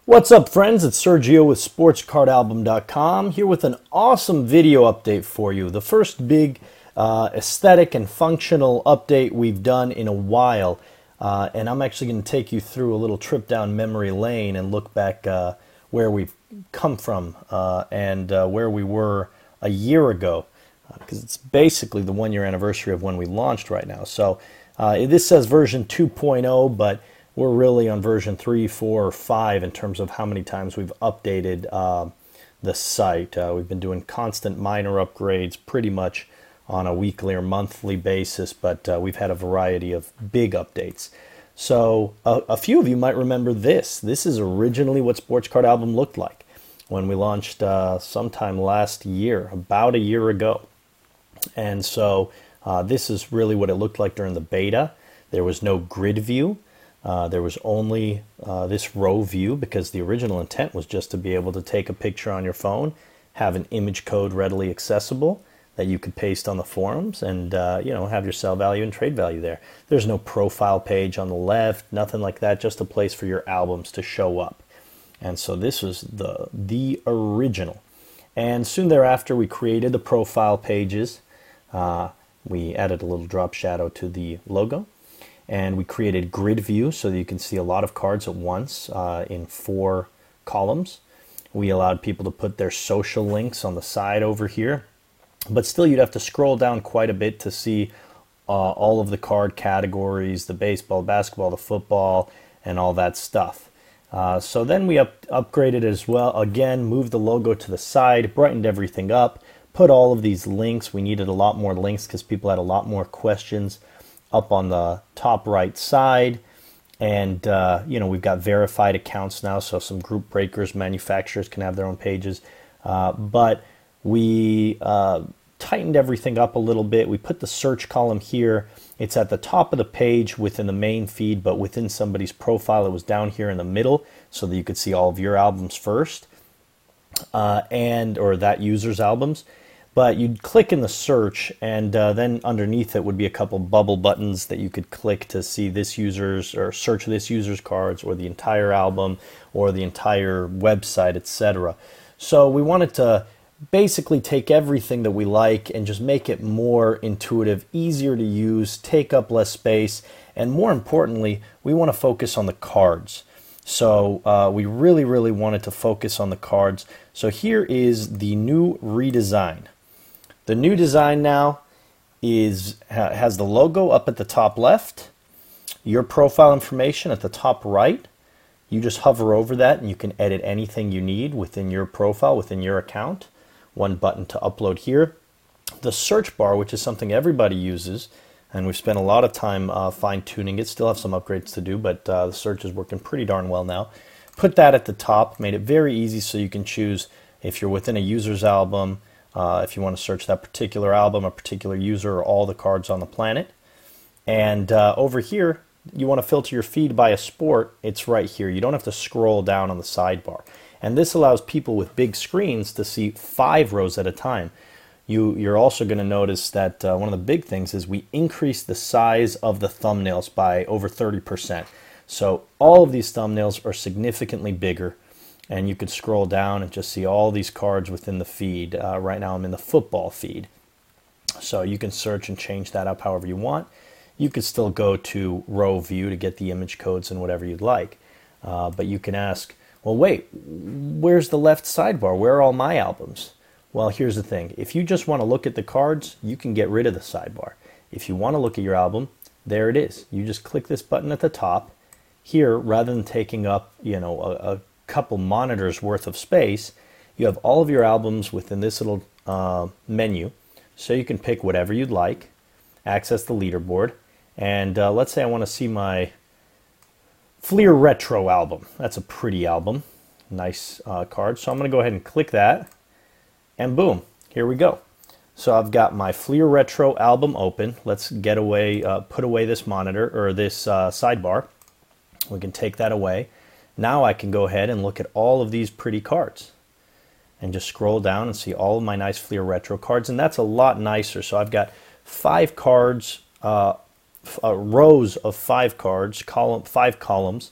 What's up, friends? It's Sergio with SportsCardAlbum.com here with an awesome video update for you. The first big aesthetic and functional update we've done in a while. And I'm actually going to take you through a little trip down memory lane and look back where we've come from and where we were a year ago. Because it's basically the 1 year anniversary of when we launched right now. So this says version 2.0, but we're really on version 3, 4, or 5 in terms of how many times we've updated the site. We've been doing constant minor upgrades pretty much on a weekly or monthly basis, but we've had a variety of big updates. So a few of you might remember this. This is originally what Sports Card Album looked like when we launched sometime last year, about a year ago. And so this is really what it looked like during the beta. There was no grid view. There was only this row view because the original intent was just to be able to take a picture on your phone, have an image code readily accessible that you could paste on the forums and have your sell value and trade value there. There's no profile page on the left, nothing like that, just a place for your albums to show up. And so this was the original. And soon thereafter we created the profile pages. We added a little drop shadow to the logo. And we created grid view so that you can see a lot of cards at once in 4 columns. We allowed people to put their social links on the side over here. But still, you'd have to scroll down quite a bit to see all of the card categories, the baseball, basketball, the football, and all that stuff. So then we upgraded as well. Again, moved the logo to the side, brightened everything up, put all of these links. We needed a lot more links because people had a lot more questions up on the top right side. And we've got verified accounts now, so some group breakers, manufacturers can have their own pages. But we tightened everything up a little bit. We put the search column here. It's at the top of the page within the main feed, but within somebody's profile it was down here in the middle so that you could see all of your albums first or that user's albums. But you'd click in the search, and then underneath it would be a couple bubble buttons that you could click to see this user's or search this user's cards or the entire album or the entire website, etc. So we wanted to basically take everything that we like and just make it more intuitive, easier to use, take up less space, and more importantly, we want to focus on the cards. So we really wanted to focus on the cards. So here is the new redesign. The new design now has the logo up at the top left, your profile information at the top right. You just hover over that and you can edit anything you need within your profile, within your account. One button to upload here. The search bar, which is something everybody uses, and we've spent a lot of time fine-tuning it. Still have some upgrades to do, but the search is working pretty darn well now. Put that at the top, made it very easy so you can choose if you're within a user's album, if you want to search that particular album, a particular user, or all the cards on the planet. And over here, you want to filter your feed by a sport, it's right here. You don't have to scroll down on the sidebar. And this allows people with big screens to see 5 rows at a time. You're also going to notice that one of the big things is we increased the size of the thumbnails by over 30%. So all of these thumbnails are significantly bigger. And you could scroll down and just see all these cards within the feed. Right now I'm in the football feed. So you can search and change that up however you want. You could still go to row view to get the image codes and whatever you'd like. But you can ask, well, wait, where's the left sidebar? Where are all my albums? Well, here's the thing. If you just want to look at the cards, you can get rid of the sidebar. If you want to look at your album, there it is. You just click this button at the top. Here, rather than taking up, a couple monitors worth of space, you have all of your albums within this little menu, so you can pick whatever you'd like, access the leaderboard, and let's say I want to see my Fleer Retro album. That's a pretty album, nice card, so I'm going to go ahead and click that, and boom, here we go. So I've got my Fleer Retro album open. Let's get away, put away this monitor or this sidebar. We can take that away. Now I can go ahead and look at all of these pretty cards and just scroll down and see all of my nice Fleer Retro cards, and that's a lot nicer. So I've got 5 cards, rows of 5 cards, 5 columns,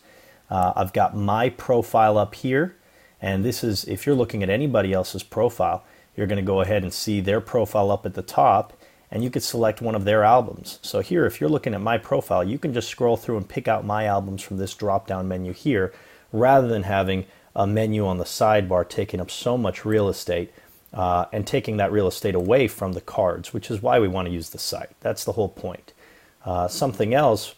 I've got my profile up here, and this is, if you're looking at anybody else's profile, you're going to go ahead and see their profile up at the top, and you could select one of their albums. So here, if you're looking at my profile, you can just scroll through and pick out my albums from this drop-down menu here, rather than having a menu on the sidebar taking up so much real estate and taking that real estate away from the cards, which is why we want to use the site. That's the whole point. Something else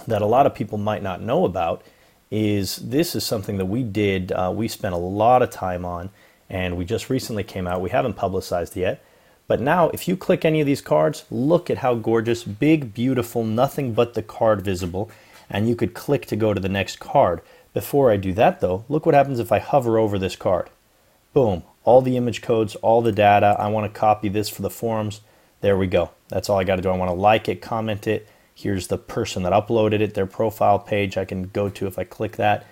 that a lot of people might not know about is this is something that we did, we spent a lot of time on, and we just recently came out. We haven't publicized yet. But now, if you click any of these cards, look at how gorgeous, big, beautiful, nothing but the card visible, and you could click to go to the next card. Before I do that though, look what happens if I hover over this card. Boom, all the image codes, all the data. I want to copy this for the forums. There we go. That's all I got to do. I want to like it, comment it. Here's the person that uploaded it, their profile page I can go to if I click that.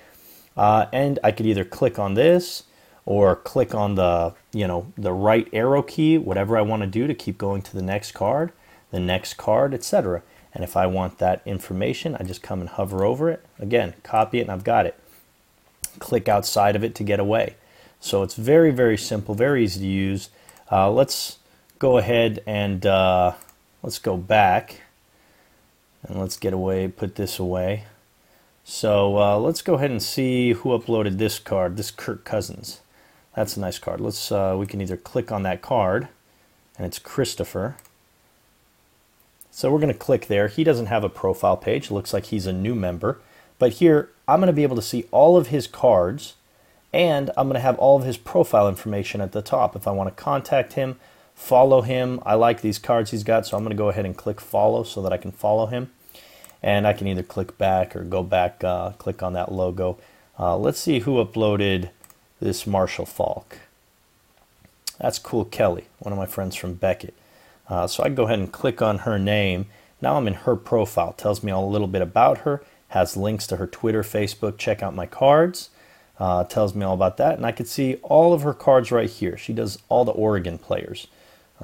And I could either click on this or click on the, the right arrow key, whatever I want to do to keep going to the next card, etc. And if I want that information, I just come and hover over it. Again, copy it, and I've got it. Click outside of it to get away. So it's very, very simple, very easy to use. Let's go ahead and let's go back. And let's get away, put this away. So let's go ahead and see who uploaded this card, this Kirk Cousins. That's a nice card. Let's we can either click on that card, and it's Christopher. So we're going to click there. He doesn't have a profile page. It looks like he's a new member. But here, I'm going to be able to see all of his cards, and I'm going to have all of his profile information at the top. If I want to contact him, follow him, I like these cards he's got, so I'm going to go ahead and click follow so that I can follow him. And I can either click back or go back, click on that logo. Let's see who uploaded this Marshall Falk. That's Cool Kelly, one of my friends from Beckett. So I can go ahead and click on her name. Now I'm in her profile. It tells me a little bit about her, has links to her Twitter, Facebook, check out my cards. Tells me all about that, and I could see all of her cards right here. She does all the Oregon players.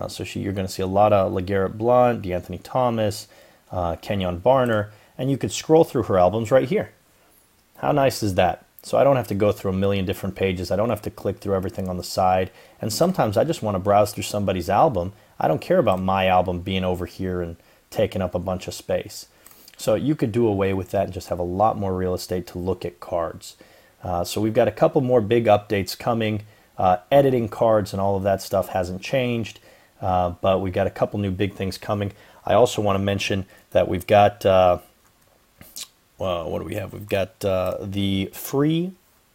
So you're going to see a lot of LeGarrette Blount, DeAnthony Thomas, Kenyon Barner, and you could scroll through her albums right here. How nice is that? So I don't have to go through a million different pages. I don't have to click through everything on the side. And sometimes I just want to browse through somebody's album. I don't care about my album being over here and taking up a bunch of space. So you could do away with that and just have a lot more real estate to look at cards. So we've got a couple more big updates coming. Editing cards and all of that stuff hasn't changed, but we've got a couple new big things coming. I also want to mention that we've got, what do we have? We've got the free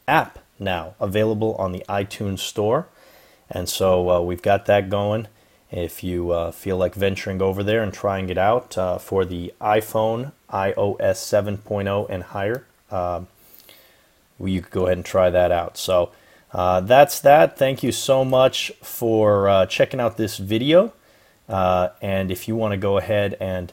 app now available on the iTunes Store. And so we've got that going. If you feel like venturing over there and trying it out for the iPhone, iOS 7.0 and higher, you could go ahead and try that out. So that's that. Thank you so much for checking out this video. And if you want to go ahead and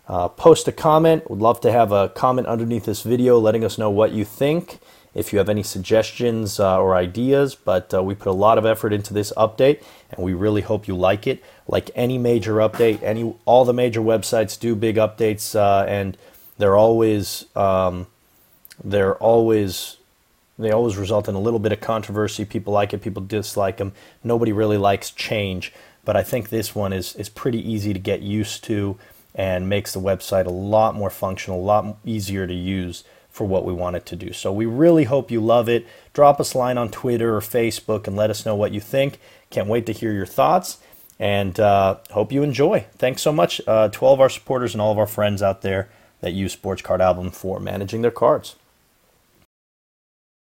post a comment, would love to have a comment underneath this video letting us know what you think. If you have any suggestions or ideas, but we put a lot of effort into this update, and we really hope you like it. Like any major update, all the major websites do big updates, and they always result in a little bit of controversy. People like it, people dislike them. Nobody really likes change, but I think this one is pretty easy to get used to and makes the website a lot more functional, a lot easier to use for what we want it to do. So we really hope you love it. Drop us a line on Twitter or Facebook and let us know what you think. Can't wait to hear your thoughts, and hope you enjoy. Thanks so much to all of our supporters and all of our friends out there that use Sports Card Album for managing their cards.